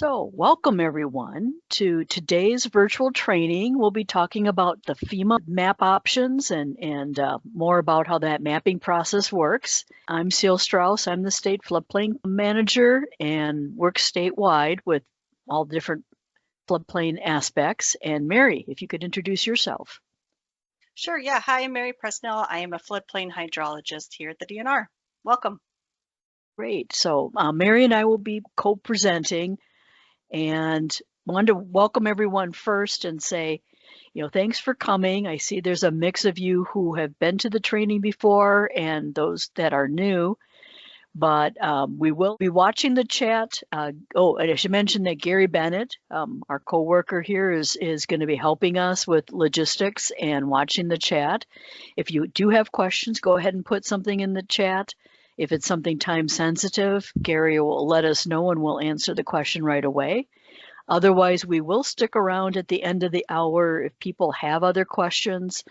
So, welcome everyone to today's virtual training. We'll be talking about the FEMA map options and more about how that mapping process works. I'm Seal Strauss. I'm the state floodplain manager and work statewide with all different floodplain aspects. And Mary, if you could introduce yourself. Sure, yeah. Hi, I'm Mary Presnell. I am a floodplain hydrologist here at the DNR. Welcome. Great. So, Mary and I will be co-presenting and wanted to welcome everyone first and say, thanks for coming. I see there's a mix of you who have been to the training before and those that are new, but we will be watching the chat. And I should mention that Gary Bennett, our co-worker here, is going to be helping us with logistics and watching the chat. If you do have questions, go ahead and put something in the chat. If it's something time sensitive, Gary will let us know and we'll answer the question right away. Otherwise, we will stick around at the end of the hour if people have other questions,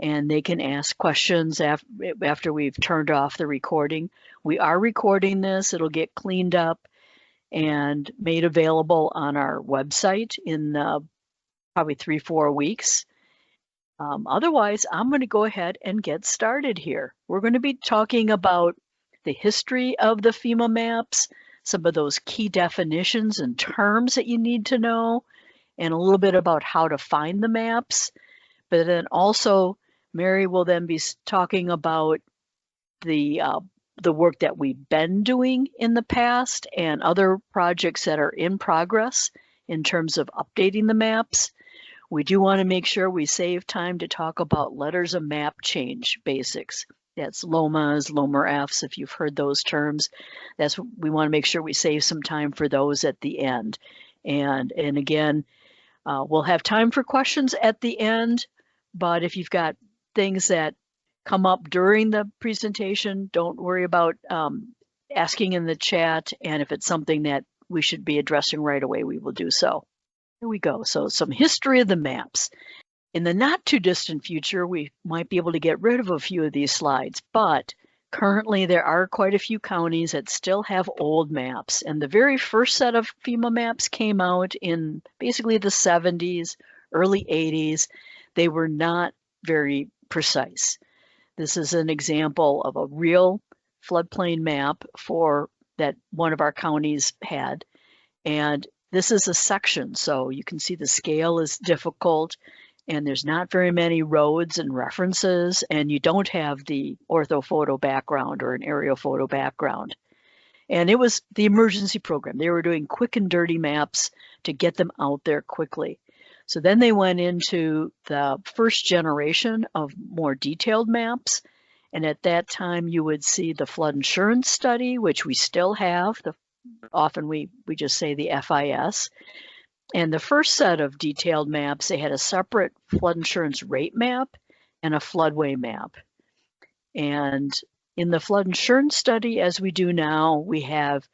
and they can ask questions after we've turned off the recording. We are recording this. It'll get cleaned up and made available on our website in probably 3-4 weeks. Otherwise, I'm going to go ahead and get started here. We're going to be talking about the history of the FEMA maps, some of those key definitions and terms that you need to know, and a little bit about how to find the maps. But then also, Mary will then be talking about the work that we've been doing in the past and other projects that are in progress in terms of updating the maps. We do want to make sure we save time to talk about letters of map change basics. That's LOMAs, LOMER-Fs, if you've heard those terms. We want to make sure we save some time for those at the end. And again, we'll have time for questions at the end, but if you've got things that come up during the presentation, don't worry about asking in the chat. And if it's something that we should be addressing right away, we will do so. Here we go. So some history of the maps. In the not too distant future, we might be able to get rid of a few of these slides, but currently there are quite a few counties that still have old maps. And the very first set of FEMA maps came out in basically the 70s, early 80s. They were not very precise. This is an example of a real floodplain map that one of our counties had. And this is a section, so you can see the scale is difficult and there's not very many roads and references, and you don't have the orthophoto background or an aerial photo background. And it was the emergency program. They were doing quick and dirty maps to get them out there quickly. So then they went into the first generation of more detailed maps. And at that time, you would see the flood insurance study, which we still have. Often we just say the FIS. And the first set of detailed maps, they had a separate flood insurance rate map and a floodway map. And in the flood insurance study, as we do now, we have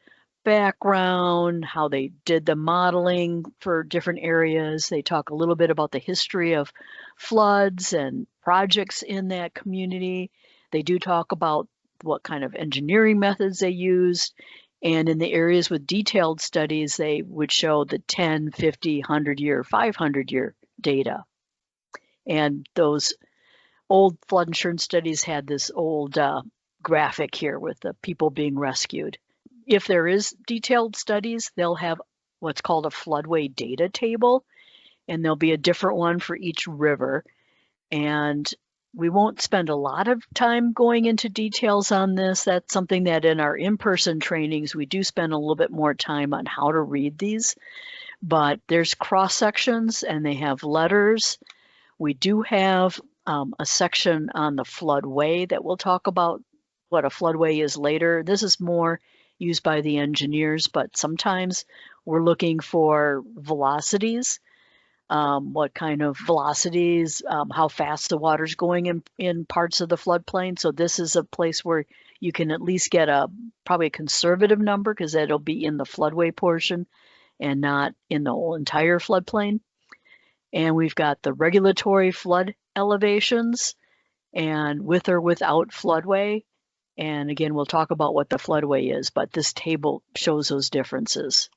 background, how they did the modeling for different areas. They talk a little bit about the history of floods and projects in that community. They do talk about what kind of engineering methods they used. And in the areas with detailed studies, they would show the 10, 50, 100-year, 500-year data. And those old flood insurance studies had this old graphic here with the people being rescued. If there is detailed studies, they'll have what's called a floodway data table, and there'll be a different one for each river. And we won't spend a lot of time going into details on this. That's something that in our in-person trainings, we do spend a little bit more time on how to read these. But there's cross sections and they have letters. We do have a section on the floodway that we'll talk about what a floodway is later. This is more used by the engineers, but sometimes we're looking for velocities. What kind of velocities, how fast the water's going in parts of the floodplain. So this is a place where you can at least get probably a conservative number because that'll be in the floodway portion and not in the whole entire floodplain. And we've got the regulatory flood elevations and with or without floodway. And again, we'll talk about what the floodway is, but this table shows those differences.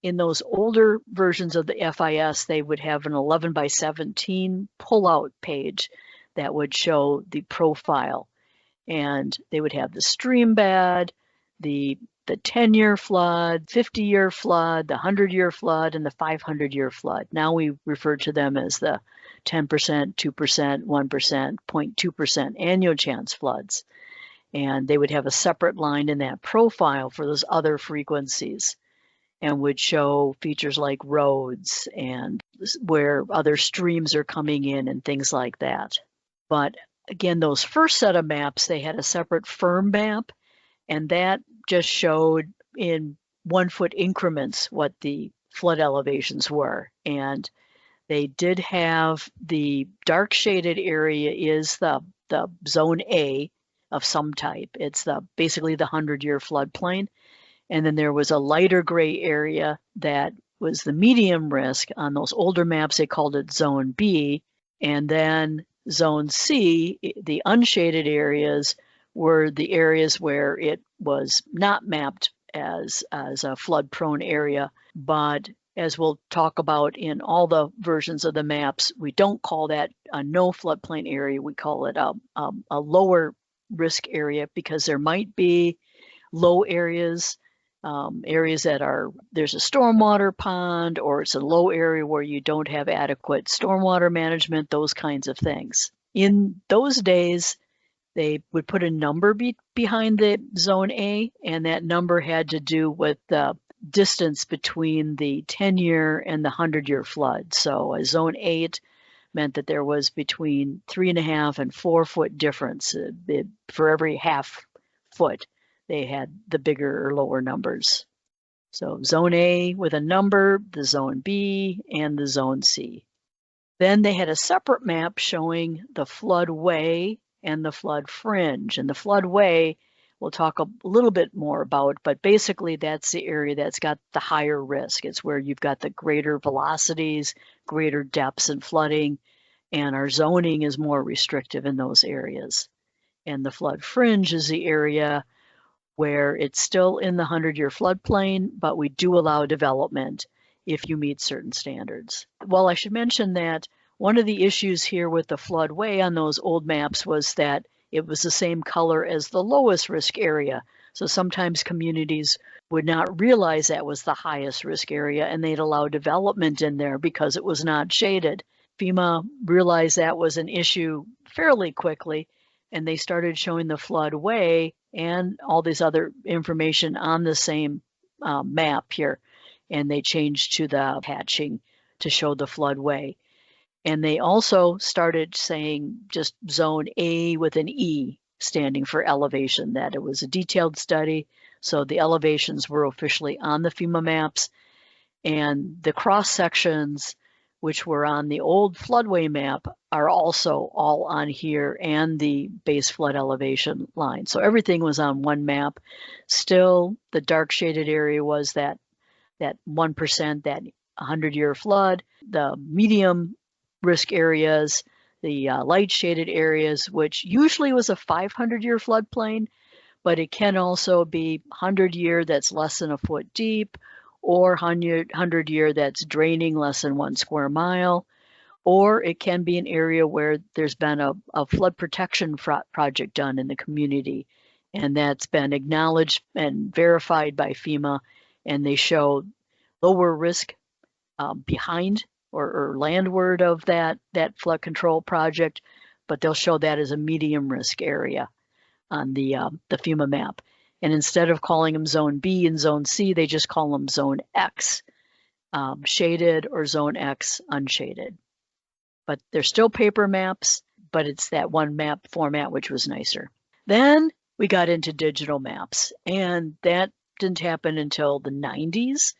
In those older versions of the FIS, they would have an 11 by 17 pullout page that would show the profile. And they would have the stream bed, the 10-year flood, 50-year flood, the 100-year flood, and the 500-year flood. Now we refer to them as the 10%, 2%, 1%, 0.2% annual chance floods. And they would have a separate line in that profile for those other frequencies and would show features like roads and where other streams are coming in and things like that. But again, those first set of maps, they had a separate firm map, and that just showed in 1 foot increments what the flood elevations were. And they did have the dark shaded area is the zone A of some type. It's basically the 100-year floodplain. And then there was a lighter gray area that was the medium risk. On those older maps, they called it zone B. And then zone C, the unshaded areas, were the areas where it was not mapped as a flood prone area. But as we'll talk about in all the versions of the maps, we don't call that a no floodplain area. We call it a lower risk area because there might be low areas, areas that there's a stormwater pond, or it's a low area where you don't have adequate stormwater management, those kinds of things. In those days, they would put a number behind the zone A, and that number had to do with the distance between the 10-year and the 100-year flood. So a zone 8 meant that there was between 3.5 and 4 foot difference for every half foot. They had the bigger or lower numbers. So zone A with a number, the zone B, and the zone C. Then they had a separate map showing the floodway and the flood fringe. And the floodway we'll talk a little bit more about, but basically that's the area that's got the higher risk. It's where you've got the greater velocities, greater depths and flooding, and our zoning is more restrictive in those areas. And the flood fringe is the area where it's still in the 100-year floodplain, but we do allow development if you meet certain standards. Well, I should mention that one of the issues here with the floodway on those old maps was that it was the same color as the lowest risk area. So sometimes communities would not realize that was the highest risk area, and they'd allow development in there because it was not shaded. FEMA realized that was an issue fairly quickly, and they started showing the floodway and all this other information on the same map here. And they changed to the hatching to show the floodway. And they also started saying just zone A with an E, standing for elevation, that it was a detailed study. So the elevations were officially on the FEMA maps. And the cross sections, which were on the old floodway map, are also all on here, and the base flood elevation line. So everything was on one map. Still, the dark shaded area was that 1%, that 100-year flood. The medium risk areas, the light shaded areas, which usually was a 500-year floodplain, but it can also be 100-year that's less than a foot deep, or 100-year that's draining less than 1 square mile, or it can be an area where there's been a flood protection project done in the community, and that's been acknowledged and verified by FEMA, and they show lower risk behind or landward of that flood control project, but they'll show that as a medium risk area on the FEMA map. And instead of calling them zone B and zone C, they just call them zone X shaded, or zone X unshaded. But they're still paper maps, but it's that one map format, which was nicer. Then we got into digital maps, and that didn't happen until the 90s.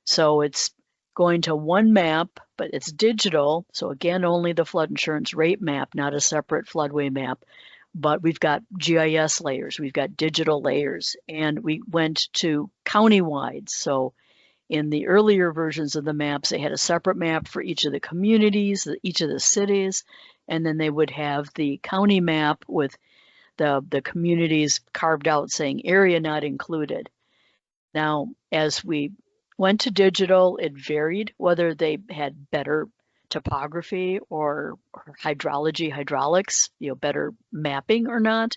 So it's going to one map, but it's digital. So again, only the flood insurance rate map, not a separate floodway map. But we've got GIS layers, we've got digital layers, and we went to countywide. So in the earlier versions of the maps, they had a separate map for each of the communities, each of the cities, and then they would have the county map with the communities carved out saying area not included. Now, as we went to digital, it varied whether they had better topography or hydrology, hydraulics, better mapping or not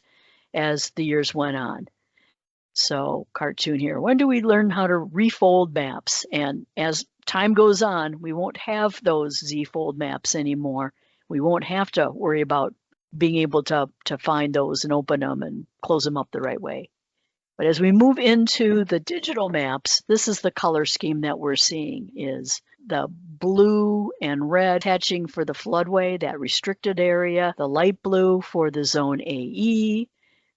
as the years went on. So cartoon here, when do we learn how to refold maps? And as time goes on, we won't have those Z-fold maps anymore. We won't have to worry about being able to find those and open them and close them up the right way. But as we move into the digital maps, this is the color scheme that we're seeing is the blue and red hatching for the floodway, that restricted area, the light blue for the zone AE,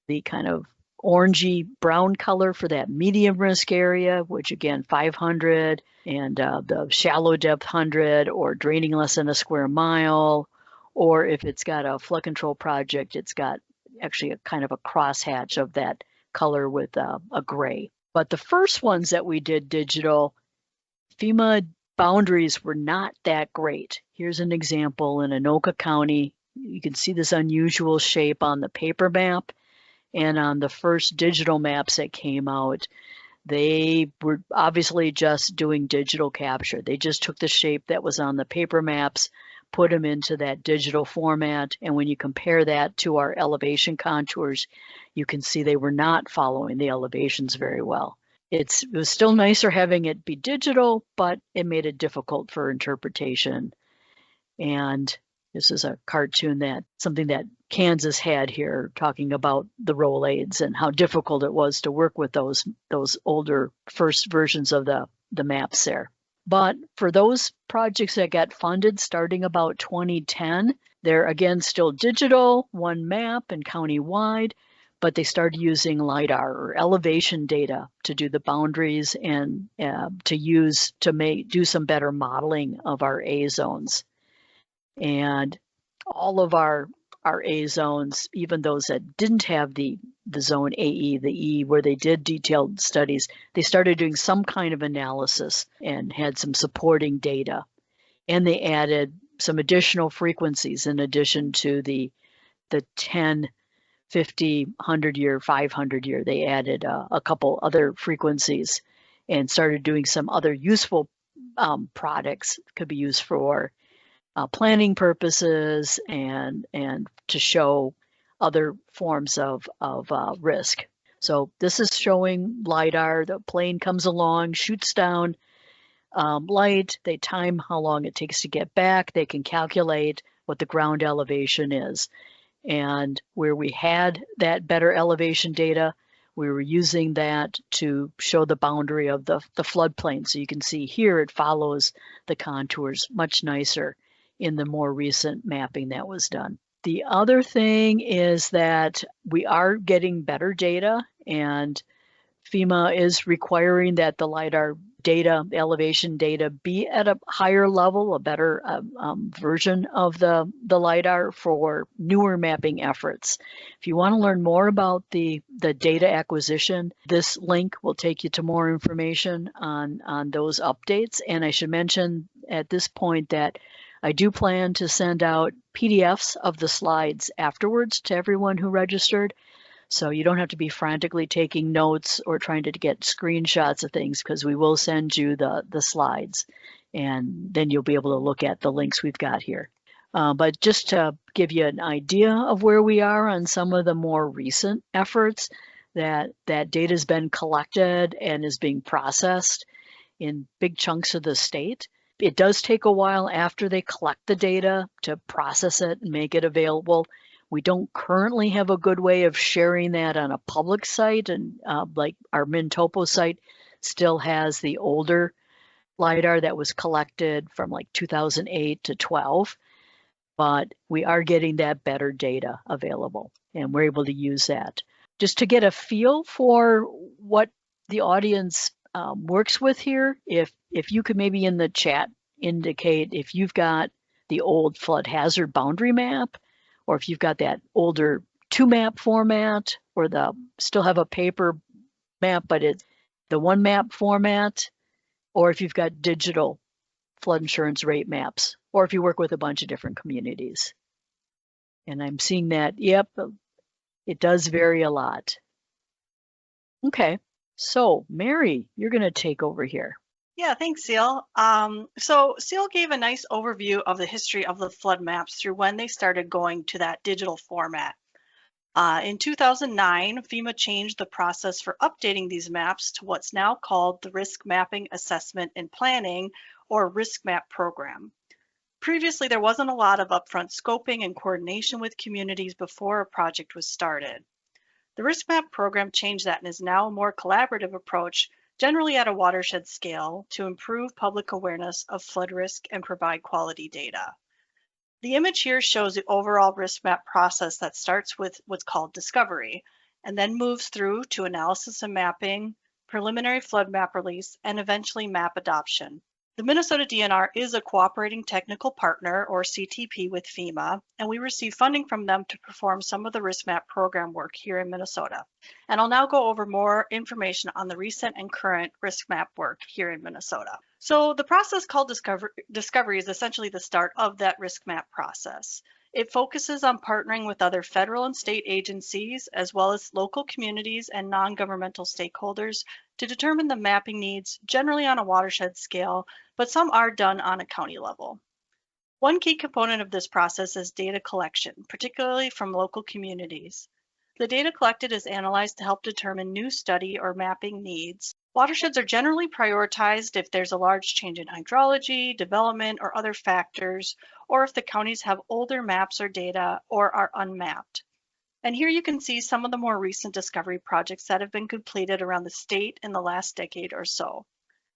the kind of orangey brown color for that medium risk area, which again, 500, and the shallow depth 100, or draining less than a square mile, or if it's got a flood control project, it's got actually a kind of a crosshatch of that color with a gray. But the first ones that we did digital, FEMA boundaries were not that great. Here's an example in Anoka County. You can see this unusual shape on the paper map. And on the first digital maps that came out, they were obviously just doing digital capture. They just took the shape that was on the paper maps, put them into that digital format. And when you compare that to our elevation contours, you can see they were not following the elevations very well. It was still nicer having it be digital, but it made it difficult for interpretation. And this is a cartoon something that Kansas had here, talking about the Rolaids and how difficult it was to work with those older first versions of the maps there. But for those projects that got funded starting about 2010, they're again still digital, one map and county-wide, but they started using LIDAR or elevation data to do the boundaries and to do some better modeling of our A zones. And all of our A zones, even those that didn't have the zone AE, the E, where they did detailed studies, they started doing some kind of analysis and had some supporting data. And they added some additional frequencies in addition to the 10, 50, 100 year, 500 year. They added a couple other frequencies and started doing some other useful products that could be used for planning purposes and to show other forms of risk. So this is showing LIDAR. The plane comes along, shoots down light. They time how long it takes to get back. They can calculate what the ground elevation is. And where we had that better elevation data, we were using that to show the boundary of the floodplain. So you can see here it follows the contours much nicer in the more recent mapping that was done. The other thing is that we are getting better data, and FEMA is requiring that the LIDAR data, elevation data, be at a higher level, a better version of the LIDAR for newer mapping efforts. If you want to learn more about the data acquisition, this link will take you to more information on those updates. And I should mention at this point that I do plan to send out PDFs of the slides afterwards to everyone who registered. So you don't have to be frantically taking notes or trying to get screenshots of things, because we will send you the slides, and then you'll be able to look at the links we've got here. But just to give you an idea of where we are on some of the more recent efforts, that data has been collected and is being processed in big chunks of the state. It does take a while after they collect the data to process it and make it available. We don't currently have a good way of sharing that on a public site, and like our Mintopo site still has the older LIDAR that was collected from like 2008 to 12, but we are getting that better data available, and we're able to use that. Just to get a feel for what the audience works with here, if you could maybe in the chat indicate if you've got the old flood hazard boundary map, or if you've got that older 2-map format, or still have a paper map, but it's the 1-map format, or if you've got digital flood insurance rate maps, or if you work with a bunch of different communities. And I'm seeing that, yep, it does vary a lot. Okay, so Mary, you're going to take over here. Yeah, thanks, Seal. So Seal gave a nice overview of the history of the flood maps through when they started going to that digital format. In 2009, FEMA changed the process for updating these maps to what's now called the Risk Mapping Assessment and Planning, or Risk Map program. Previously, there wasn't a lot of upfront scoping and coordination with communities before a project was started. The Risk Map program changed that and is now a more collaborative approach, generally at a watershed scale, to improve public awareness of flood risk and provide quality data. The image here shows the overall risk map process that starts with what's called discovery and then moves through to analysis and mapping, preliminary flood map release, and eventually map adoption. The Minnesota DNR is a cooperating technical partner, or CTP, with FEMA, and we receive funding from them to perform some of the risk map program work here in Minnesota. And I'll now go over more information on the recent and current risk map work here in Minnesota. So the process called discovery is essentially the start of that risk map process. It focuses on partnering with other federal and state agencies, as well as local communities and non-governmental stakeholders, to determine the mapping needs, generally on a watershed scale, but some are done on a county level. One key component of this process is data collection, particularly from local communities. The data collected is analyzed to help determine new study or mapping needs. Watersheds are generally prioritized if there's a large change in hydrology, development, or other factors, or if the counties have older maps or data or are unmapped. And here you can see some of the more recent discovery projects that have been completed around the state in the last decade or so.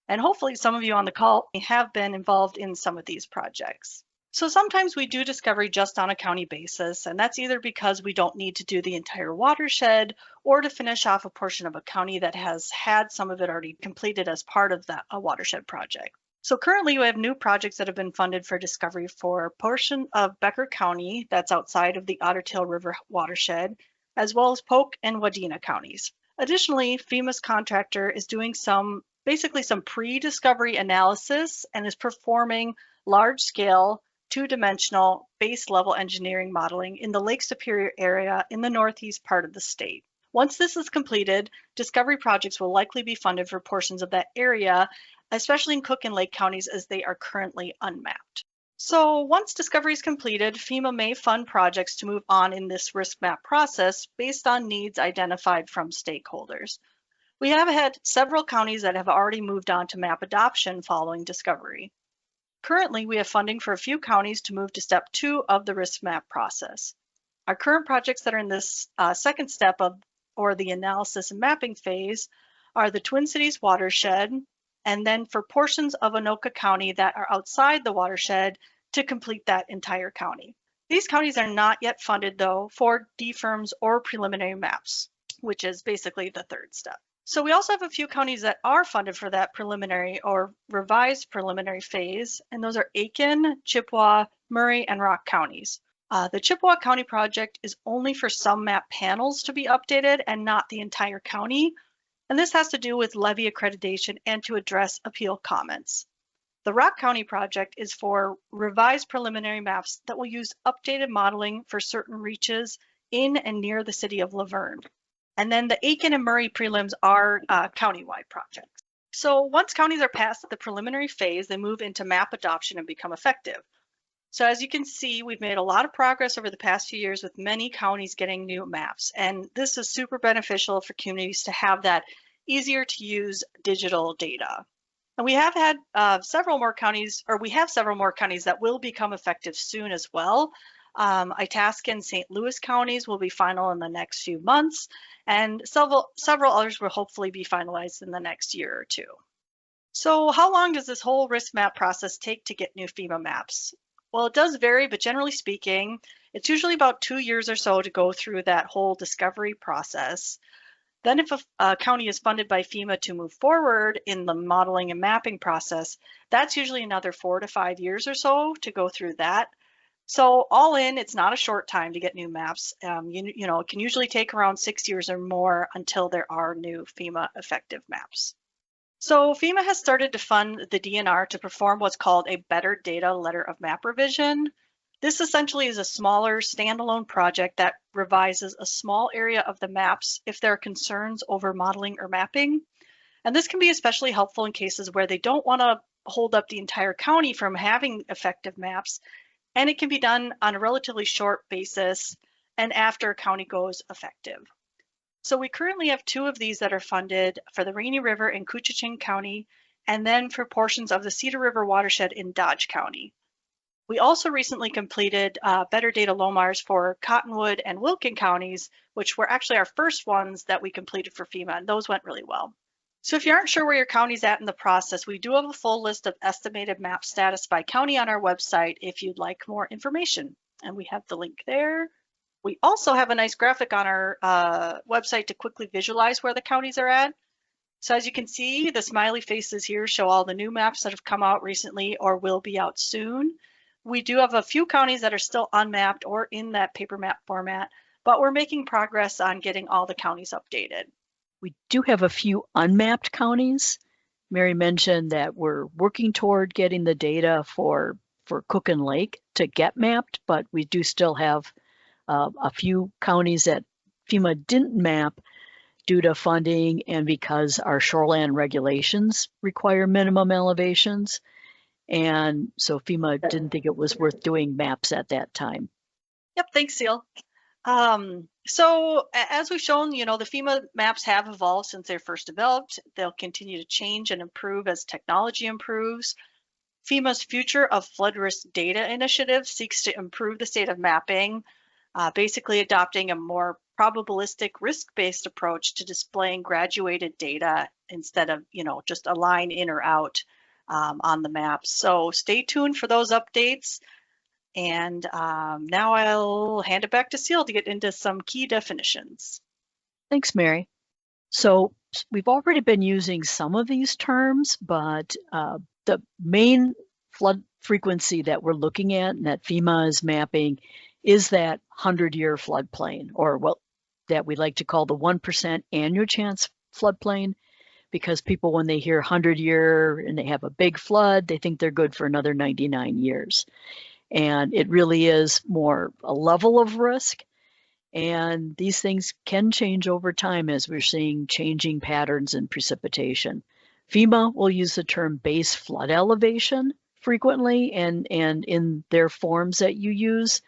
And hopefully some of you on the call have been involved in some of these projects. So sometimes we do discovery just on a county basis, and that's either because we don't need to do the entire watershed or to finish off a portion of a county that has had some of it already completed as part of a watershed project. So currently we have new projects that have been funded for discovery for a portion of Becker County that's outside of the Otter Tail River watershed, as well as Polk and Wadena counties. Additionally, FEMA's contractor is doing basically some pre-discovery analysis and is performing large-scale, two-dimensional, base-level engineering modeling in the Lake Superior area in the northeast part of the state. Once this is completed, discovery projects will likely be funded for portions of that area, especially in Cook and Lake counties, as they are currently unmapped. So once discovery is completed, FEMA may fund projects to move on in this risk map process based on needs identified from stakeholders. We have had several counties that have already moved on to map adoption following discovery. Currently, we have funding for a few counties to move to step 2 of the risk map process. Our current projects that are in this second step or the analysis and mapping phase are the Twin Cities watershed, and then for portions of Anoka County that are outside the watershed to complete that entire county. These counties are not yet funded though for DFIRMs or preliminary maps, which is basically the third step. So we also have a few counties that are funded for that preliminary or revised preliminary phase, and those are Aiken, Chippewa, Murray, and Rock counties. The Chippewa County project is only for some map panels to be updated and not the entire county, and this has to do with levy accreditation and to address appeal comments. The Rock County project is for revised preliminary maps that will use updated modeling for certain reaches in and near the city of Laverne. And then the Aiken and Murray prelims are countywide projects. So once counties are past the preliminary phase, they move into map adoption and become effective. So as you can see, we've made a lot of progress over the past few years with many counties getting new maps. And this is super beneficial for communities to have that easier to use digital data. And we have had several more counties that will become effective soon as well. Itasca and St. Louis counties will be final in the next few months, and several others will hopefully be finalized in the next year or two. So how long does this whole risk map process take to get new FEMA maps? Well, it does vary, but generally speaking, it's usually about 2 years or so to go through that whole discovery process. Then if a county is funded by FEMA to move forward in the modeling and mapping process, that's usually another 4 to 5 years or so to go through that. So all in, it's not a short time to get new maps. You know, it can usually take around 6 years or more until there are new FEMA effective maps. So FEMA has started to fund the DNR to perform what's called a Better Data Letter of Map Revision. This essentially is a smaller standalone project that revises a small area of the maps if there are concerns over modeling or mapping. And this can be especially helpful in cases where they don't want to hold up the entire county from having effective maps. And it can be done on a relatively short basis and after a county goes effective. So we currently have 2 of these that are funded for the Rainy River in Koochiching County, and then for portions of the Cedar River watershed in Dodge County. We also recently completed Better Data LOMARs for Cottonwood and Wilkin counties, which were actually our first ones that we completed for FEMA, and those went really well. So if you aren't sure where your county's at in the process, we do have a full list of estimated map status by county on our website if you'd like more information. And we have the link there. We also have a nice graphic on our website to quickly visualize where the counties are at. So as you can see, the smiley faces here show all the new maps that have come out recently or will be out soon. We do have a few counties that are still unmapped or in that paper map format, but we're making progress on getting all the counties updated. We do have a few unmapped counties. Mary mentioned that we're working toward getting the data for Cook and Lake to get mapped, but we do still have a few counties that FEMA didn't map due to funding and because our shoreland regulations require minimum elevations. And so FEMA didn't think it was worth doing maps at that time. Yep, thanks, Seal. So as we've shown, the FEMA maps have evolved since they're first developed. They'll continue to change and improve as technology improves. FEMA's Future of Flood Risk Data initiative seeks to improve the state of mapping, basically adopting a more probabilistic risk-based approach to displaying graduated data instead of, just a line in or out on the maps. So stay tuned for those updates. And now I'll hand it back to Seal to get into some key definitions. Thanks, Mary. So we've already been using some of these terms, but the main flood frequency that we're looking at and that FEMA is mapping is that 100-year floodplain, or what that we like to call the 1% annual chance floodplain, because people, when they hear 100-year and they have a big flood, they think they're good for another 99 years. And it really is more a level of risk. And these things can change over time as we're seeing changing patterns in precipitation. FEMA will use the term base flood elevation frequently and in their forms that you use.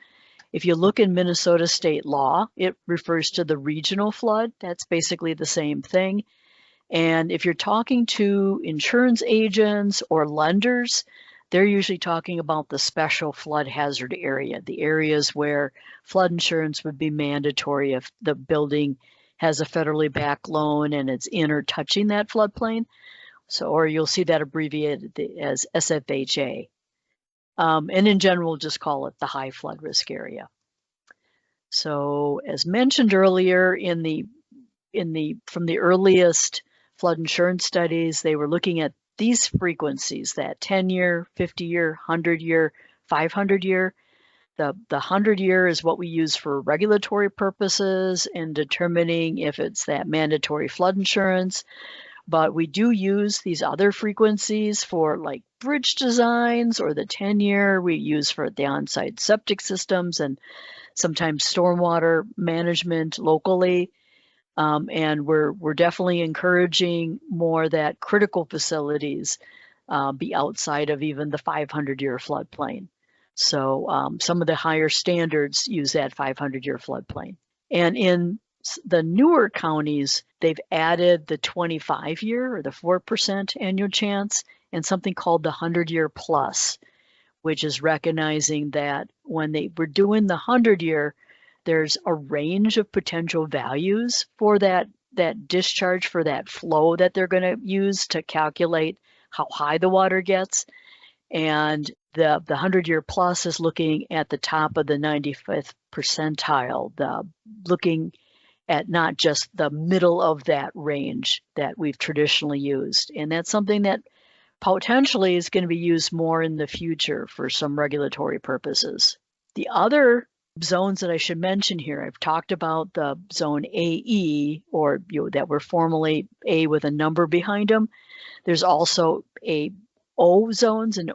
If you look in Minnesota state law, it refers to the regional flood. That's basically the same thing. And if you're talking to insurance agents or lenders, they're usually talking about the special flood hazard area, the areas where flood insurance would be mandatory if the building has a federally backed loan and it's in or touching that floodplain. So, or you'll see that abbreviated as SFHA. And in general, just call it the high flood risk area. So as mentioned earlier from the earliest flood insurance studies, they were looking at these frequencies, that 10-year, 50-year, 100-year, 500-year. The 100-year is what we use for regulatory purposes in determining if it's that mandatory flood insurance. But we do use these other frequencies for like bridge designs, or the 10-year we use for the on-site septic systems and sometimes stormwater management locally. And we're definitely encouraging more that critical facilities be outside of even the 500-year floodplain. So some of the higher standards use that 500-year floodplain. And in the newer counties, they've added the 25-year or the 4% annual chance and something called the 100-year plus, which is recognizing that when they were doing the 100-year, there's a range of potential values for that discharge, for that flow that they're going to use to calculate how high the water gets. And the 100-year plus is looking at the top of the 95th percentile, looking at not just the middle of that range that we've traditionally used. And that's something that potentially is going to be used more in the future for some regulatory purposes. The other zones that I should mention here, I've talked about the zone AE, or that were formerly A with a number behind them. There's also A O zones and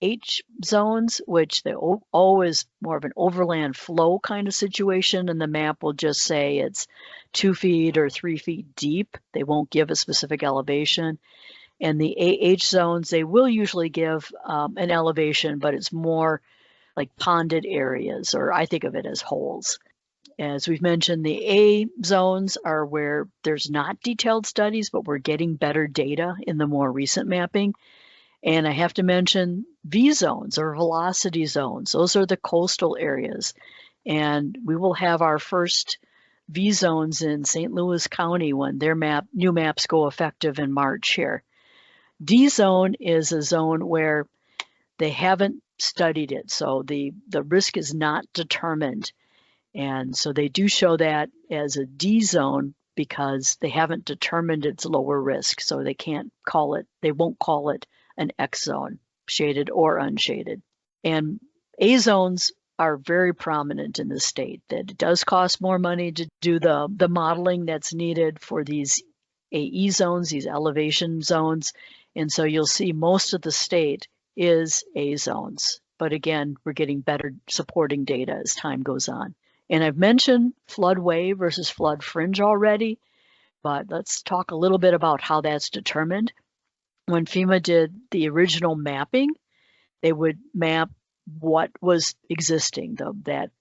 H zones, which the O is more of an overland flow kind of situation, and the map will just say it's 2 feet or 3 feet deep. They won't give a specific elevation. And the AH zones, they will usually give an elevation, but it's more like ponded areas, or I think of it as holes. As we've mentioned, the A zones are where there's not detailed studies, but we're getting better data in the more recent mapping. And I have to mention V zones or velocity zones. Those are the coastal areas. And we will have our first V zones in St. Louis County when their new maps go effective in March here. D zone is a zone where they haven't studied it, so the risk is not determined. And so they do show that as a D zone because they haven't determined its lower risk, so they won't call it an X zone, shaded or unshaded. And A zones are very prominent in the state, that it does cost more money to do the modeling that's needed for these AE zones, these elevation zones. And so you'll see most of the state is A zones. But again, we're getting better supporting data as time goes on. And I've mentioned floodway versus flood fringe already, but let's talk a little bit about how that's determined. When FEMA did the original mapping, they would map what was existing, that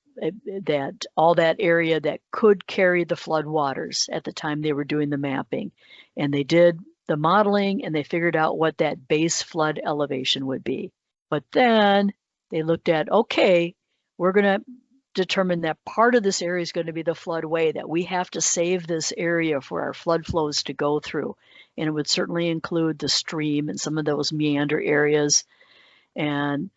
all that area that could carry the flood waters at the time they were doing the mapping. And they did the modeling and they figured out what that base flood elevation would be. But then they looked at, okay, we're going to determine that part of this area is going to be the floodway, that we have to save this area for our flood flows to go through. And it would certainly include the stream and some of those meander areas. And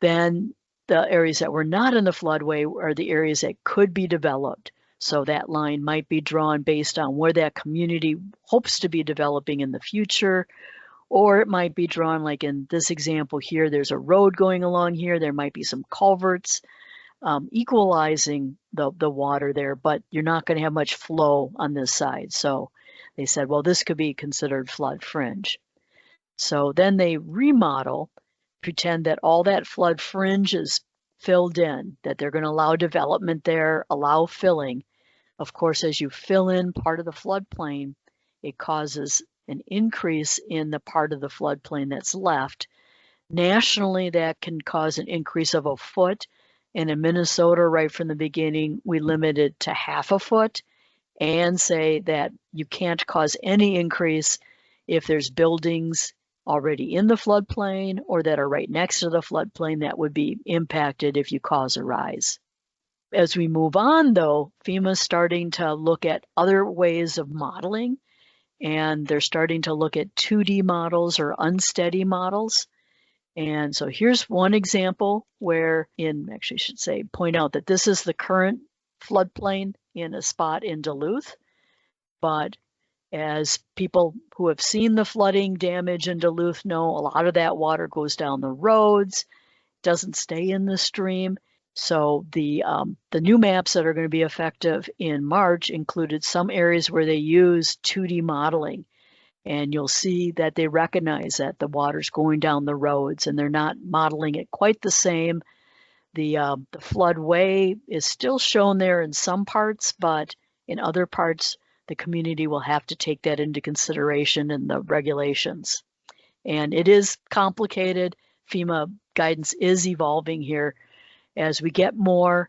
then the areas that were not in the floodway are the areas that could be developed. So that line might be drawn based on where that community hopes to be developing in the future, or it might be drawn like in this example here, there's a road going along here, there might be some culverts equalizing the water there, but you're not going to have much flow on this side. So they said, well, this could be considered flood fringe. So then they remodel, pretend that all that flood fringe is filled in, that they're going to allow development there, allow filling. Of course, as you fill in part of the floodplain, it causes an increase in the part of the floodplain that's left. Nationally, that can cause an increase of a foot. And in Minnesota, right from the beginning, we limited to 1/2 foot and say that you can't cause any increase if there's buildings already in the floodplain or that are right next to the floodplain that would be impacted if you cause a rise. As we move on, though, FEMA's starting to look at other ways of modeling, and they're starting to look at 2D models or unsteady models. And so here's one example where actually I should say, point out that this is the current floodplain in a spot in Duluth. But as people who have seen the flooding damage in Duluth know, a lot of that water goes down the roads, doesn't stay in the stream. So the new maps that are going to be effective in March included some areas where they use 2D modeling. And you'll see that they recognize that the water's going down the roads and they're not modeling it quite the same. The floodway is still shown there in some parts, but in other parts, the community will have to take that into consideration in the regulations. And it is complicated. FEMA guidance is evolving here as we get more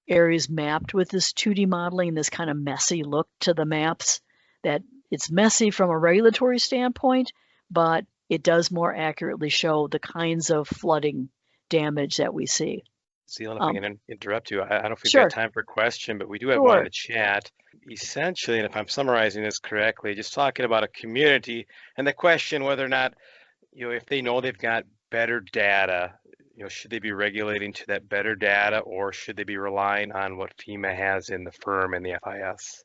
areas mapped with this 2D modeling, this kind of messy look to the maps. That it's messy from a regulatory standpoint, but it does more accurately show the kinds of flooding damage that we see. Celia, if I can interrupt you, I don't know if we've Sure. got time for a question, but we do have one in the chat. Essentially, and if I'm summarizing this correctly, just talking about a community and the question whether or not, if they know they've got better data, should they be regulating to that better data, or should they be relying on what FEMA has in the firm and the FIS?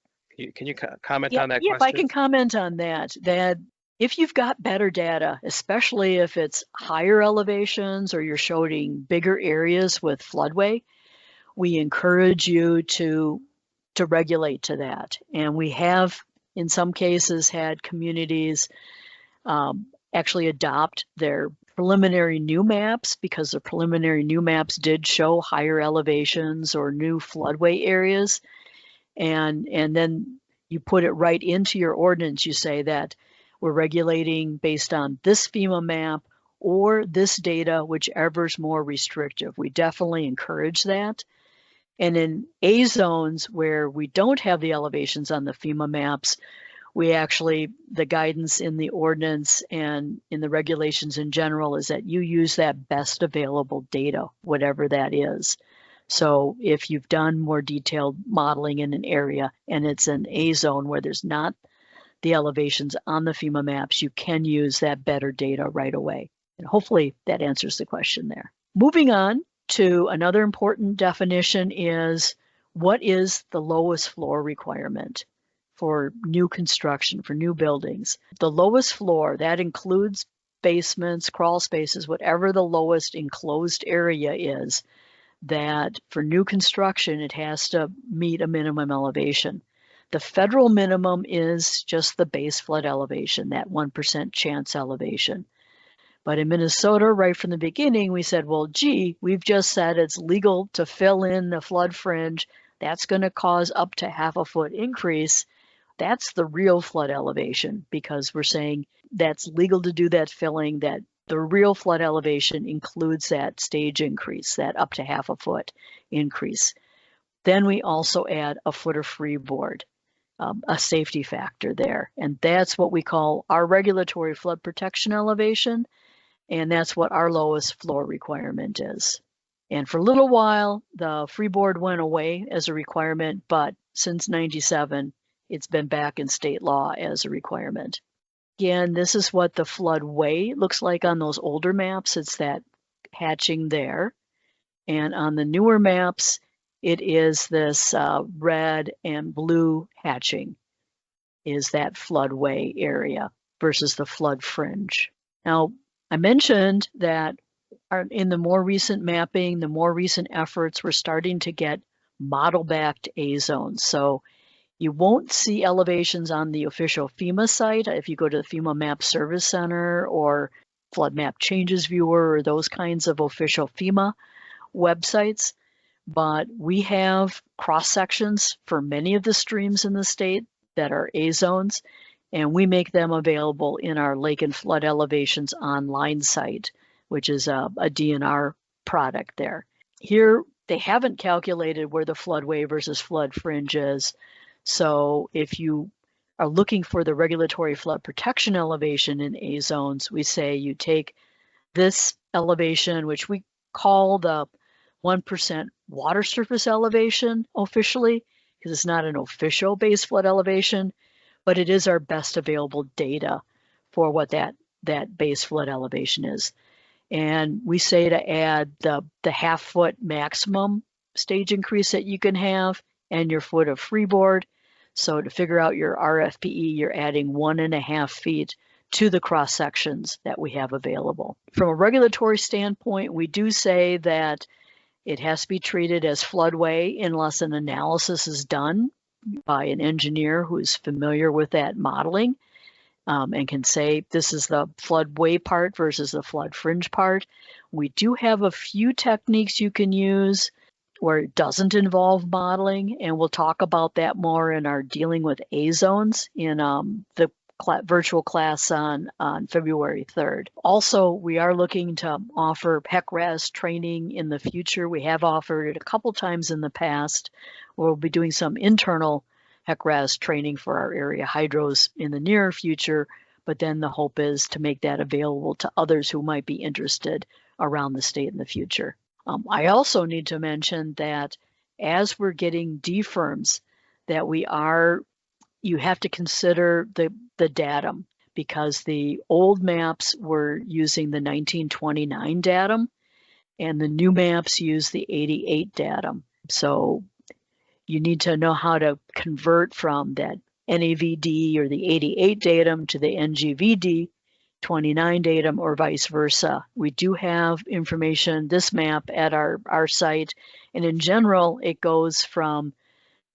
Can you comment on that question? Yeah, I can comment on that. That if you've got better data, especially if it's higher elevations or you're showing bigger areas with floodway, we encourage you to regulate to that. And we have, in some cases, had communities actually adopt their preliminary new maps, because the preliminary new maps did show higher elevations or new floodway areas. And then you put it right into your ordinance. You say that we're regulating based on this FEMA map or this data, whichever's more restrictive. We definitely encourage that. And in A zones where we don't have the elevations on the FEMA maps, we actually, the guidance in the ordinance and in the regulations in general is that you use that best available data, whatever that is. So if you've done more detailed modeling in an area and it's an A zone where there's not the elevations on the FEMA maps, you can use that better data right away. And hopefully that answers the question there. Moving on to another important definition is, what is the lowest floor requirement for new construction, for new buildings? The lowest floor, that includes basements, crawl spaces, whatever the lowest enclosed area is, that for new construction, it has to meet a minimum elevation. The federal minimum is just the base flood elevation, that 1% chance elevation. But in Minnesota, right from the beginning, we said, well, gee, we've just said it's legal to fill in the flood fringe. That's going to cause up to 1/2 foot increase. That's the real flood elevation, because we're saying that's legal to do that filling, that the real flood elevation includes that stage increase, that up to 1/2 foot increase. Then we also add a foot of freeboard, a safety factor there. And that's what we call our regulatory flood protection elevation. And that's what our lowest floor requirement is. And for a little while, the freeboard went away as a requirement, but since '97, it's been back in state law as a requirement. Again, this is what the floodway looks like on those older maps. It's that hatching there. And on the newer maps, it is this red and blue hatching, is that floodway area versus the flood fringe. Now, I mentioned that in the more recent mapping, the more recent efforts, we're starting to get model-backed A zones. So you won't see elevations on the official FEMA site. If you go to the FEMA Map Service Center or Flood Map Changes Viewer or those kinds of official FEMA websites, but we have cross sections for many of the streams in the state that are A zones, and we make them available in our Lake and Flood Elevations online site, which is a DNR product there. Here, they haven't calculated where the floodway versus flood fringe is. So if you are looking for the regulatory flood protection elevation in A zones, we say you take this elevation, which we call the 1% water surface elevation officially, because it's not an official base flood elevation, but it is our best available data for what that base flood elevation is. And we say to add the 1/2 foot maximum stage increase that you can have and your foot of freeboard. So to figure out your RFPE, you're adding 1.5 feet to the cross sections that we have available. From a regulatory standpoint, we do say that it has to be treated as floodway unless an analysis is done by an engineer who's familiar with that modeling and can say this is the floodway part versus the flood fringe part. We do have a few techniques you can use where it doesn't involve modeling, and we'll talk about that more in our dealing with A zones in the virtual class on February 3rd. Also, we are looking to offer HEC-RAS training in the future. We have offered it a couple times in the past. We'll be doing some internal HEC-RAS training for our area hydros in the near future, but then the hope is to make that available to others who might be interested around the state in the future. I also need to mention that as we're getting DFIRMs, that you have to consider the datum, because the old maps were using the 1929 datum and the new maps use the 88 datum. So you need to know how to convert from that NAVD or the 88 datum to the NGVD 29 datum or vice versa. We do have information, this map at our site, and in general, it goes from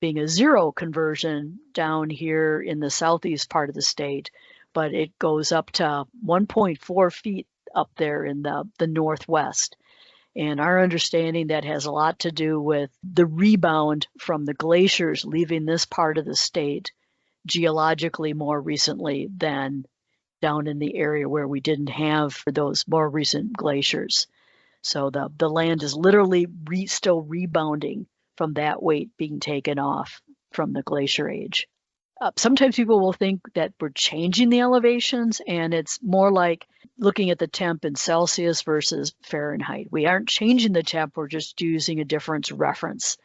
being a 0 conversion down here in the southeast part of the state, but it goes up to 1.4 feet up there in the northwest. And our understanding that has a lot to do with the rebound from the glaciers leaving this part of the state geologically more recently than down in the area where we didn't have those more recent glaciers. So the land is literally still rebounding from that weight being taken off from the glacier age. Sometimes people will think that we're changing the elevations, and it's more like looking at the temp in Celsius versus Fahrenheit. We aren't changing the temp, we're just using a different reference.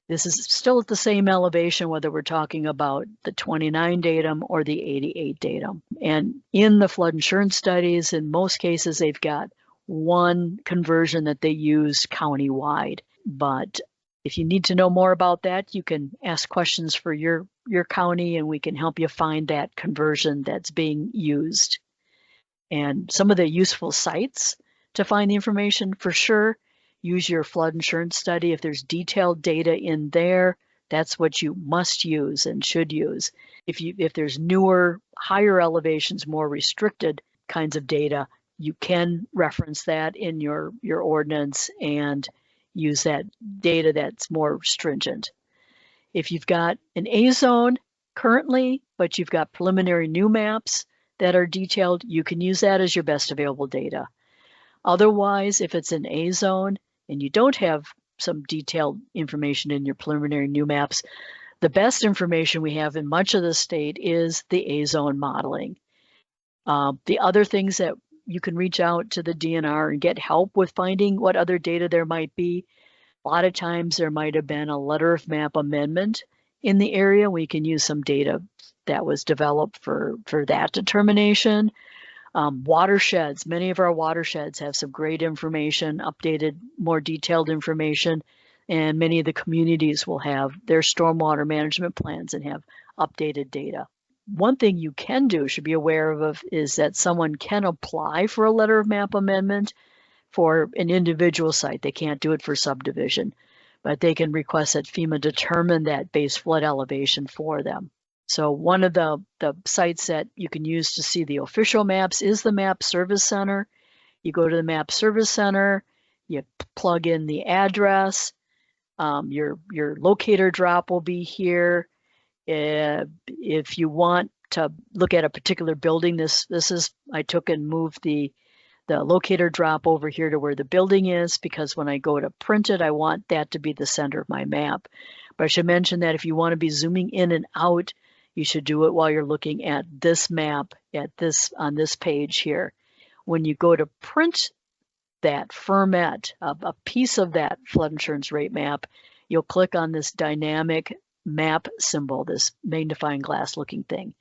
This is still at the same elevation, whether we're talking about the 29 datum or the 88 datum. And in the flood insurance studies, in most cases, they've got one conversion that they use countywide. But if you need to know more about that, you can ask questions for your county, and we can help you find that conversion that's being used. And some of the useful sites to find the information, for sure, use your flood insurance study. If there's detailed data in there, that's what you must use and should use. If there's newer, higher elevations, more restricted kinds of data, you can reference that in your ordinance and use that data that's more stringent. If you've got an A zone currently, but you've got preliminary new maps that are detailed, you can use that as your best available data. Otherwise, if it's an A zone and you don't have some detailed information in your preliminary new maps, the best information we have in much of the state is the A zone modeling. The other things that you can reach out to the DNR and get help with finding what other data there might be. A lot of times there might have been a letter of map amendment in the area. We can use some data that was developed for that determination. Watersheds, many of our watersheds have some great information, updated, more detailed information, and many of the communities will have their stormwater management plans and have updated data. One thing you can do, should be aware of, is that someone can apply for a letter of map amendment for an individual site. They can't do it for subdivision, but they can request that FEMA determine that base flood elevation for them. So one of the sites that you can use to see the official maps is the Map Service Center. You go to the Map Service Center, you plug in the address, your locator drop will be here. If you want to look at a particular building, this is, I took and moved the locator drop over here to where the building is, because when I go to print it, I want that to be the center of my map. But I should mention that if you want to be zooming in and out, you should do it while you're looking at this map on this page here. When you go to print that format, a piece of that flood insurance rate map, you'll click on this dynamic map symbol, this magnifying glass looking thing,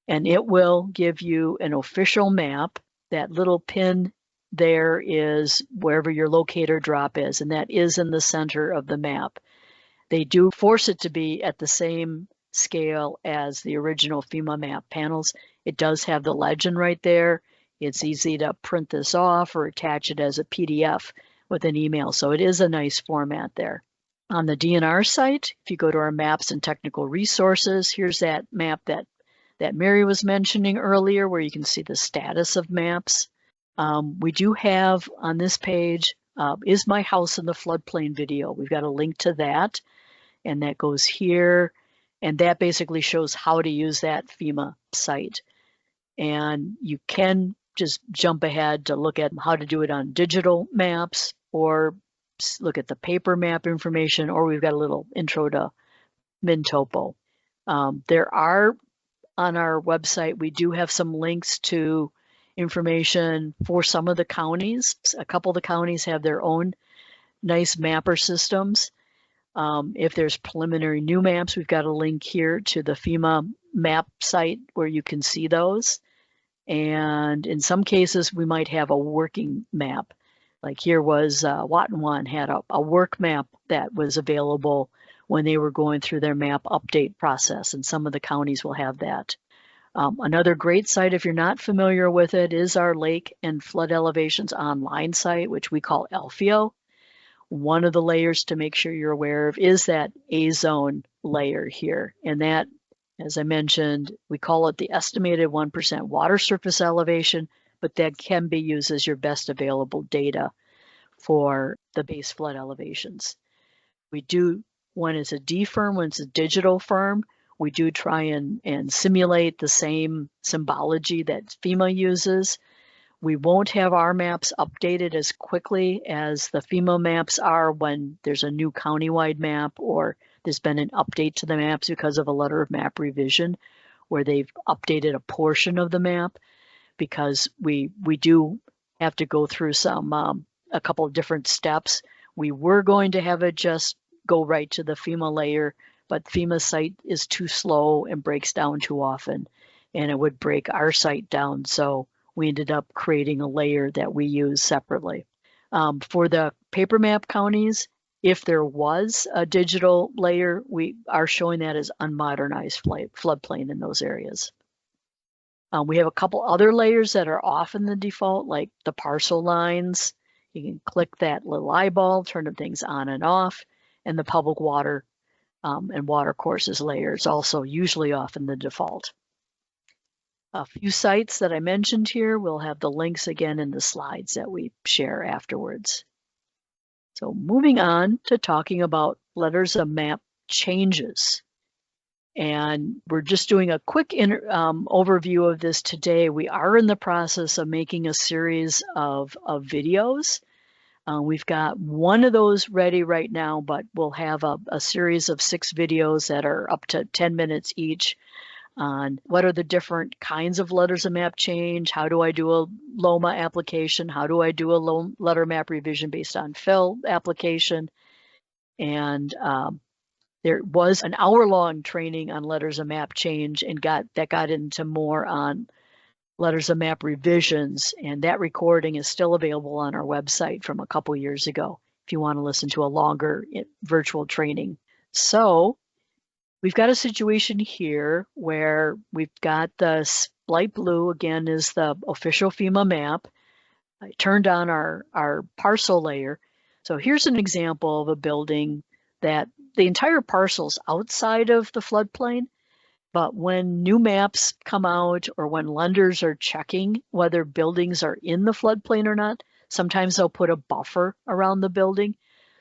and it will give you an official map. That little pin there is wherever your locator drop is, and that is in the center of the map. They do force it to be at the same scale as the original FEMA map panels. It does have the legend right there. It's easy to print this off or attach it as a PDF with an email. So it is a nice format there. On the DNR site, if you go to our maps and technical resources, here's that map that Mary was mentioning earlier, where you can see the status of maps. We do have on this page, is my house in the floodplain video. We've got a link to that, and that goes here. And that basically shows how to use that FEMA site. And you can just jump ahead to look at how to do it on digital maps, or look at the paper map information, or we've got a little intro to Mintopo. There are, on our website, we do have some links to information for some of the counties. A couple of the counties have their own nice mapper systems. If there's preliminary new maps, we've got a link here to the FEMA map site where you can see those. And in some cases, we might have a working map. Like here was Watonwan had a work map that was available when they were going through their map update process, and some of the counties will have that. Another great site, if you're not familiar with it, is our Lake and Flood Elevations online site, which we call ELFIO. One of the layers to make sure you're aware of is that A zone layer here. And that, as I mentioned, we call it the estimated 1% water surface elevation, but that can be used as your best available data for the base flood elevations. We do, when it's a DFIRM, when it's a digital firm, we do try and simulate the same symbology that FEMA uses. We won't have our maps updated as quickly as the FEMA maps are when there's a new countywide map or there's been an update to the maps because of a letter of map revision where they've updated a portion of the map, because we do have to go through a couple of different steps. We were going to have it just go right to the FEMA layer, but FEMA site is too slow and breaks down too often, and it would break our site down. So we ended up creating a layer that we use separately. For the paper map counties, if there was a digital layer, we are showing that as unmodernized floodplain in those areas. We have a couple other layers that are off in the default, like the parcel lines. You can click that little eyeball, turn things on and off, and the public water and water courses layers also usually off in the default. A few sites that I mentioned here, we'll have the links again in the slides that we share afterwards. So moving on to talking about letters of map changes. And we're just doing a quick overview of this today. We are in the process of making a series of videos. We've got one of those ready right now, but we'll have a series of 6 videos that are up to 10 minutes each on what are the different kinds of letters of map change, how do I do a LOMA application, how do I do a letter map revision based on fill application. And there was an hour-long training on letters of map change and that got into more on letters of map revisions, and that recording is still available on our website from a couple years ago if you want to listen to a longer virtual training. So we've got a situation here where we've got the light blue, again, is the official FEMA map. I turned on our parcel layer. So here's an example of a building that the entire parcel's outside of the floodplain, but when new maps come out or when lenders are checking whether buildings are in the floodplain or not, sometimes they'll put a buffer around the building.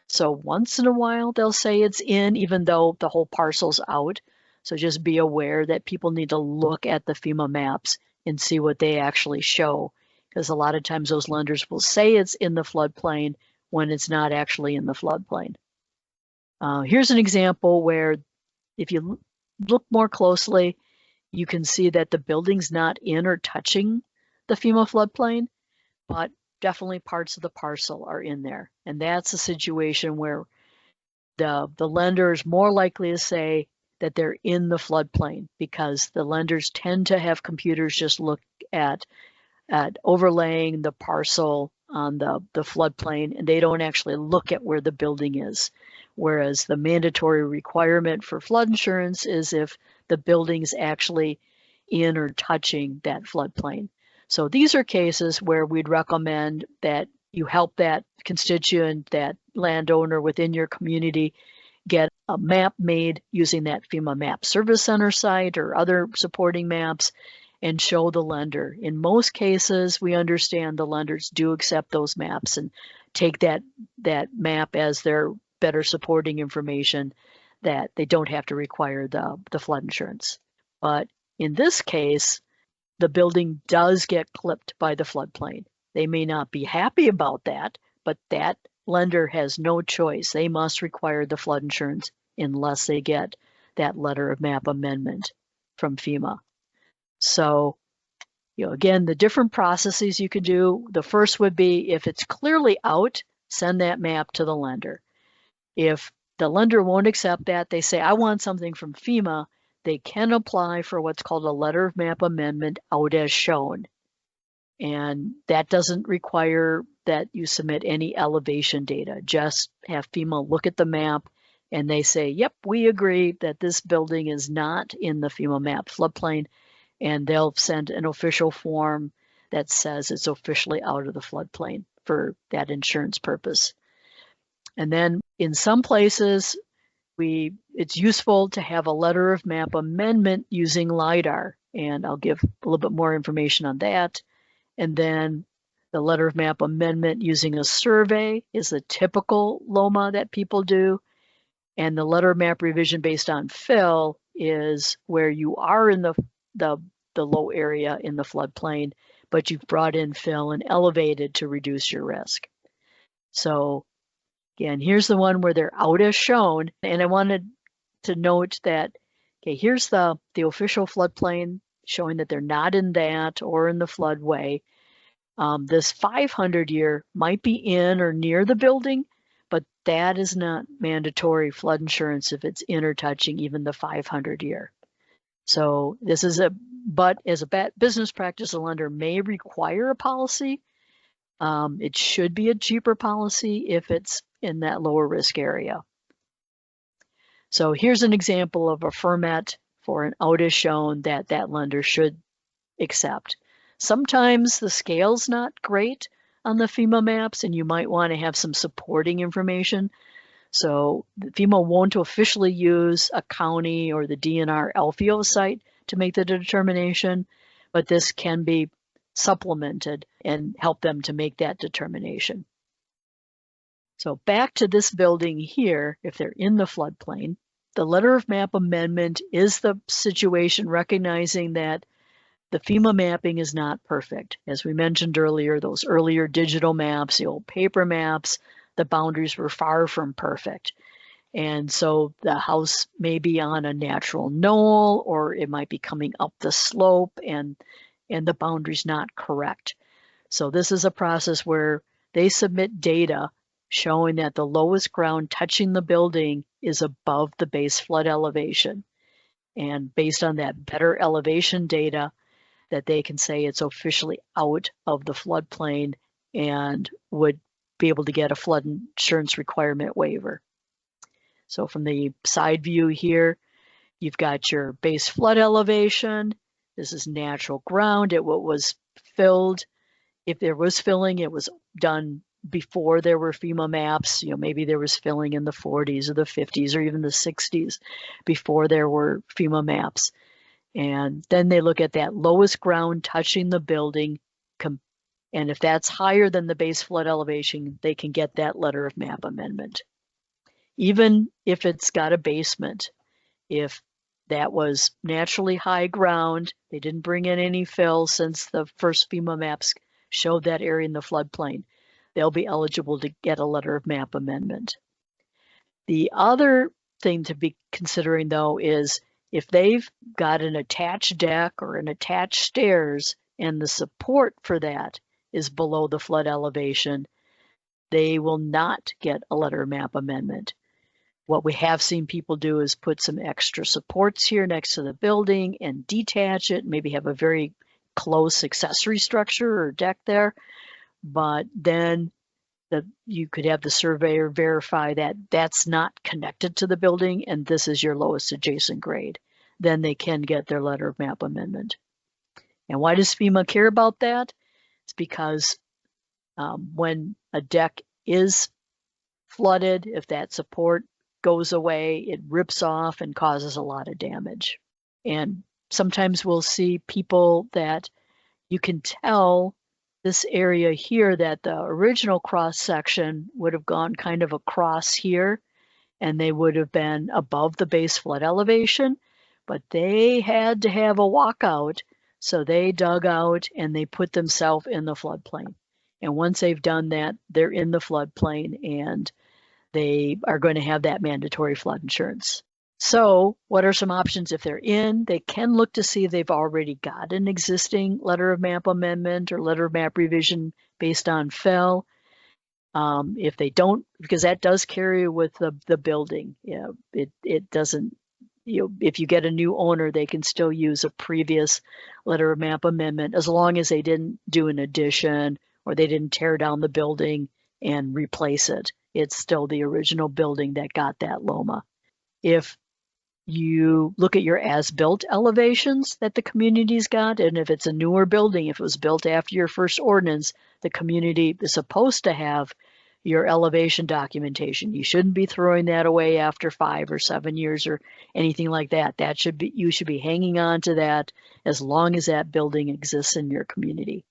So once in a while, they'll say it's in, even though the whole parcel's out. So just be aware that people need to look at the FEMA maps and see what they actually show, because a lot of times those lenders will say it's in the floodplain when it's not actually in the floodplain. Here's an example where if you look more closely, you can see that the building's not in or touching the FEMA floodplain, but definitely parts of the parcel are in there. And that's a situation where the lender is more likely to say that they're in the floodplain, because the lenders tend to have computers just look at overlaying the parcel on the floodplain, and they don't actually look at where the building is. Whereas the mandatory requirement for flood insurance is if the building's actually in or touching that floodplain. So these are cases where we'd recommend that you help that constituent, that landowner within your community, get a map made using that FEMA Map Service Center site or other supporting maps and show the lender. In most cases, we understand the lenders do accept those maps and take that map as their better supporting information, that they don't have to require the flood insurance. But in this case, the building does get clipped by the floodplain. They may not be happy about that, but that lender has no choice. They must require the flood insurance unless they get that letter of map amendment from FEMA. So, again, the different processes you could do. The first would be, if it's clearly out, send that map to the lender. If the lender won't accept that, they say, I want something from FEMA, they can apply for what's called a letter of map amendment out as shown. And that doesn't require that you submit any elevation data. Just have FEMA look at the map and they say, yep, we agree that this building is not in the FEMA map floodplain, and they'll send an official form that says it's officially out of the floodplain for that insurance purpose. And then in some places, it's useful to have a letter of map amendment using LIDAR, and I'll give a little bit more information on that. And then the letter of map amendment using a survey is the typical LOMA that people do. And the letter of map revision based on fill is where you are in the low area in the floodplain, but you've brought in fill and elevated to reduce your risk. So again, here's the one where they're out as shown. And I wanted to note that, okay, here's the official floodplain showing that they're not in that or in the floodway. This 500 year might be in or near the building, but that is not mandatory flood insurance if it's in or touching even the 500 year. So this is but as a business practice, a lender may require a policy. It should be a cheaper policy if it's in that lower risk area. So here's an example of a fermet for an out as shown that that lender should accept. Sometimes the scale's not great on the FEMA maps and you might want to have some supporting information. So FEMA won't officially use a county or the DNR LFEO site to make the determination, but this can be supplemented and help them to make that determination. So back to this building here, if they're in the floodplain, the letter of map amendment is the situation recognizing that the FEMA mapping is not perfect. As we mentioned earlier, those earlier digital maps, the old paper maps, the boundaries were far from perfect. And so the house may be on a natural knoll, or it might be coming up the slope and the boundary's not correct. So this is a process where they submit data showing that the lowest ground touching the building is above the base flood elevation. And based on that better elevation data, that they can say it's officially out of the floodplain and would be able to get a flood insurance requirement waiver. So from the side view here, you've got your base flood elevation. This is natural ground. It was filled. If there was filling, it was done before there were FEMA maps. You know, maybe there was filling in the 40s or the 50s or even the 60s before there were FEMA maps. And then they look at that lowest ground touching the building. And if that's higher than the base flood elevation, they can get that letter of map amendment. Even if it's got a basement, if that was naturally high ground, they didn't bring in any fill since the first FEMA maps showed that area in the floodplain, they'll be eligible to get a letter of map amendment. The other thing to be considering though is if they've got an attached deck or an attached stairs and the support for that is below the flood elevation, they will not get a letter of map amendment. What we have seen people do is put some extra supports here next to the building and detach it, maybe have a very close accessory structure or deck there, but then you could have the surveyor verify that that's not connected to the building and this is your lowest adjacent grade. Then they can get their letter of map amendment. And why does FEMA care about that? It's because when a deck is flooded, if that support goes away, it rips off and causes a lot of damage. And sometimes we'll see people that you can tell this area here that the original cross section would have gone kind of across here and they would have been above the base flood elevation, but they had to have a walkout. So they dug out and they put themselves in the floodplain. And once they've done that, they're in the floodplain and they are going to have that mandatory flood insurance. So what are some options if they're in? They can look to see if they've already got an existing letter of map amendment or letter of map revision based on fill. If they don't, because that does carry with the building. Yeah, it doesn't, if you get a new owner, they can still use a previous letter of map amendment as long as they didn't do an addition or they didn't tear down the building and replace it. It's still the original building that got that LOMA. If you look at your as-built elevations that the community's got, and if it's a newer building, if it was built after your first ordinance, the community is supposed to have your elevation documentation. You shouldn't be throwing that away after 5 or 7 years or anything like that. You should be hanging on to that as long as that building exists in your community.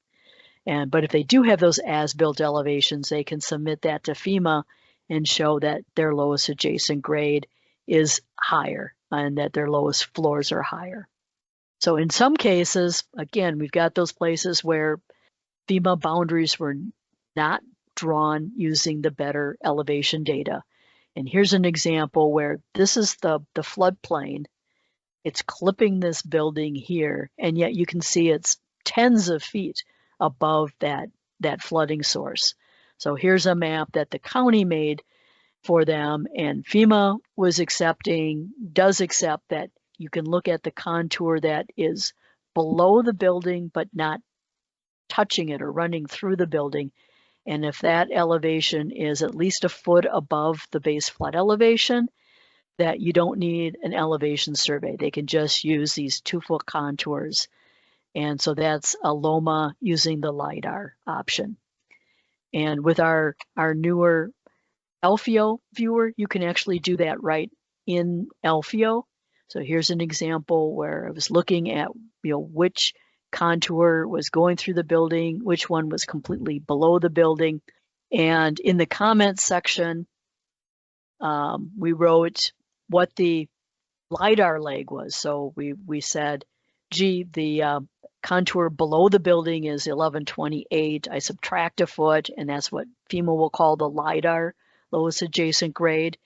But if they do have those as-built elevations, they can submit that to FEMA and show that their lowest adjacent grade is higher and that their lowest floors are higher. So in some cases, again, we've got those places where FEMA boundaries were not drawn using the better elevation data. And here's an example where this is the floodplain. It's clipping this building here, and yet you can see it's tens of feet above that flooding source. So here's a map that the county made for them, and FEMA does accept that you can look at the contour that is below the building but not touching it or running through the building. And if that elevation is at least a foot above the base flood elevation, that you don't need an elevation survey. They can just use these 2-foot contours. And so that's a LOMA using the LiDAR option. And with our newer Elfio viewer, you can actually do that right in Elfio. So here's an example where I was looking at which contour was going through the building, which one was completely below the building. And in the comments section, we wrote what the LiDAR leg was. So we said, gee, the contour below the building is 1128. I subtract a foot, and that's what FEMA will call the LiDAR, lowest adjacent grade.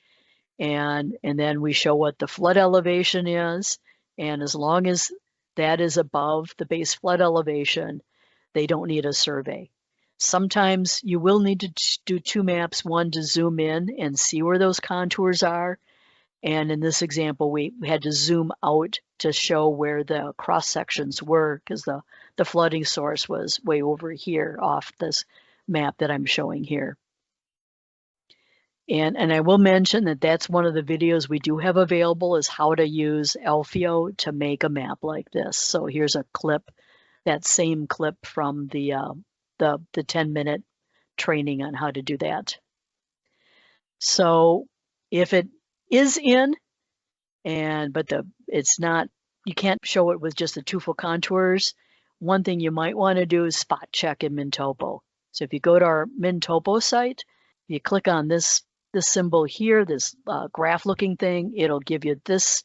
And then we show what the flood elevation is. And as long as that is above the base flood elevation, they don't need a survey. Sometimes you will need to do 2 maps, one to zoom in and see where those contours are. And in this example, we had to zoom out to show where the cross sections were because the flooding source was way over here off this map that I'm showing here. And I will mention that that's one of the videos we do have available is how to use Elfio to make a map like this. So here's a clip, that same clip from the 10-minute training on how to do that. So if it is in, but it's not, you can't show it with just the 2-foot contours, one thing you might want to do is spot check in Mintopo. So if you go to our Mintopo site, you click on this symbol here, this graph looking thing, it'll give you this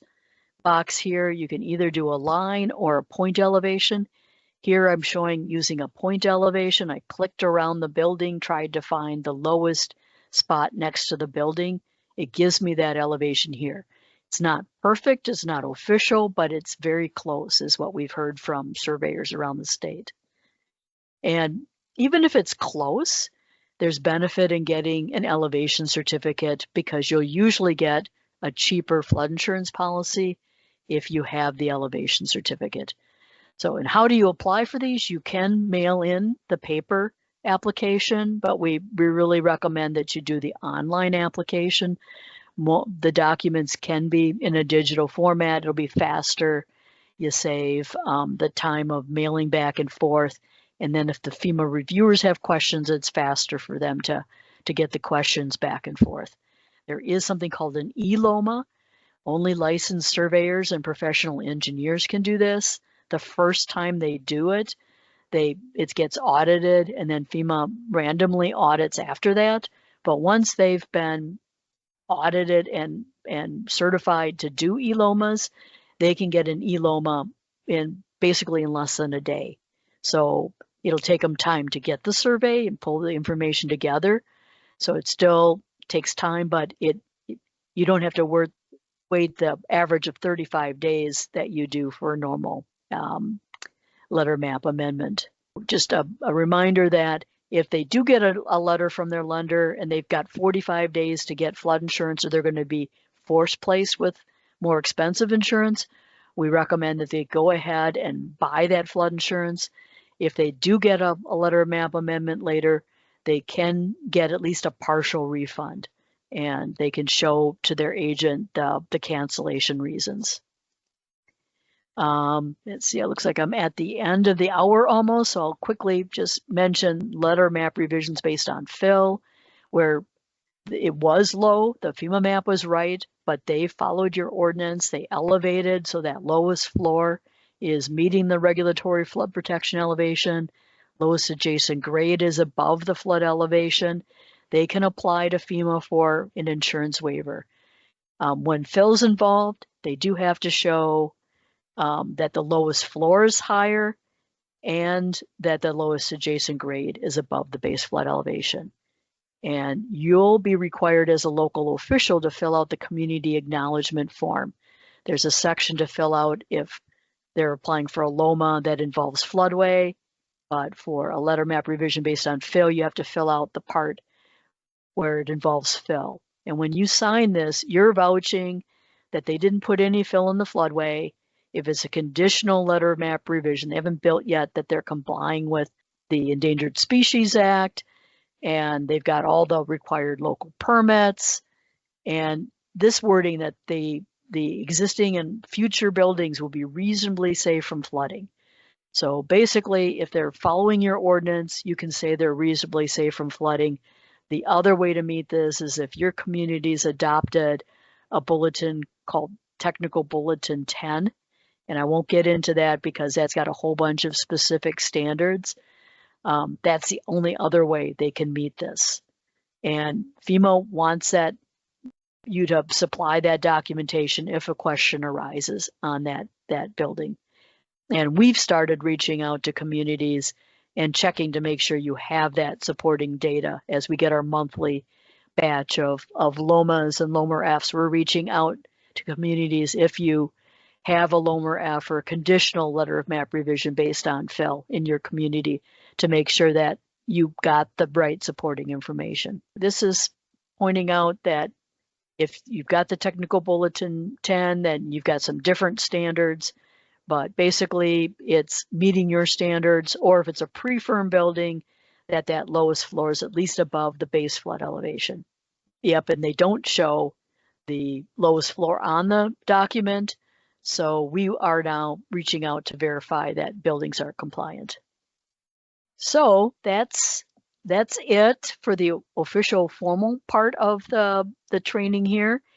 box here. You can either do a line or a point elevation. Here I'm showing using a point elevation. I clicked around the building, tried to find the lowest spot next to the building. It gives me that elevation here. It's not perfect, it's not official, but it's very close is what we've heard from surveyors around the state. And even if it's close, there's benefit in getting an elevation certificate because you'll usually get a cheaper flood insurance policy if you have the elevation certificate. So, and how do you apply for these? You can mail in the paper application, but we really recommend that you do the online application. The documents can be in a digital format. It'll be faster. You save the time of mailing back and forth. And then if the FEMA reviewers have questions, it's faster for them to get the questions back and forth. There is something called an ELOMA. Only licensed surveyors and professional engineers can do this. The first time they do it, it gets audited and then FEMA randomly audits after that. But once they've been audited and certified to do ELOMAs, they can get an ELOMA basically in less than a day. So it'll take them time to get the survey and pull the information together. So it still takes time, but you don't have to wait the average of 35 days that you do for a normal letter map amendment. Just a reminder that if they do get a letter from their lender and they've got 45 days to get flood insurance or they're going to be forced placed with more expensive insurance, we recommend that they go ahead and buy that flood insurance. If they do get a letter map amendment later, they can get at least a partial refund and they can show to their agent the cancellation reasons. Let's see, it looks like I'm at the end of the hour almost, so I'll quickly just mention letter map revisions based on fill, where it was low, the FEMA map was right, but they followed your ordinance, they elevated so that lowest floor is meeting the regulatory flood protection elevation. lowest adjacent grade is above the flood elevation, they can apply to FEMA for an insurance waiver. When fill's involved, they do have to show that the lowest floor is higher and that the lowest adjacent grade is above the base flood elevation. And you'll be required as a local official to fill out the community acknowledgement form. There's a section to fill out if they're applying for a LOMA that involves floodway, but for a letter map revision based on fill, you have to fill out the part where it involves fill. And when you sign this, you're vouching that they didn't put any fill in the floodway. If it's a conditional letter map revision, they haven't built yet, that they're complying with the Endangered Species Act, and they've got all the required local permits. And this wording that the existing and future buildings will be reasonably safe from flooding. So basically, if they're following your ordinance, you can say they're reasonably safe from flooding. The other way to meet this is if your community's adopted a bulletin called Technical Bulletin 10, and I won't get into that because that's got a whole bunch of specific standards. That's the only other way they can meet this. And FEMA wants you to supply that documentation if a question arises on that building. And we've started reaching out to communities and checking to make sure you have that supporting data as we get our monthly batch of LOMAs and LOMA-Fs. We're reaching out to communities if you have a LOMA-F or a conditional letter of map revision based on fill in your community to make sure that you got the right supporting information. This is pointing out that if you've got the Technical Bulletin 10, then you've got some different standards, but basically it's meeting your standards, or if it's a pre-firm building, that lowest floor is at least above the base flood elevation. Yep, and they don't show the lowest floor on the document, so we are now reaching out to verify that buildings are compliant. So that's it for the official formal part of the training here.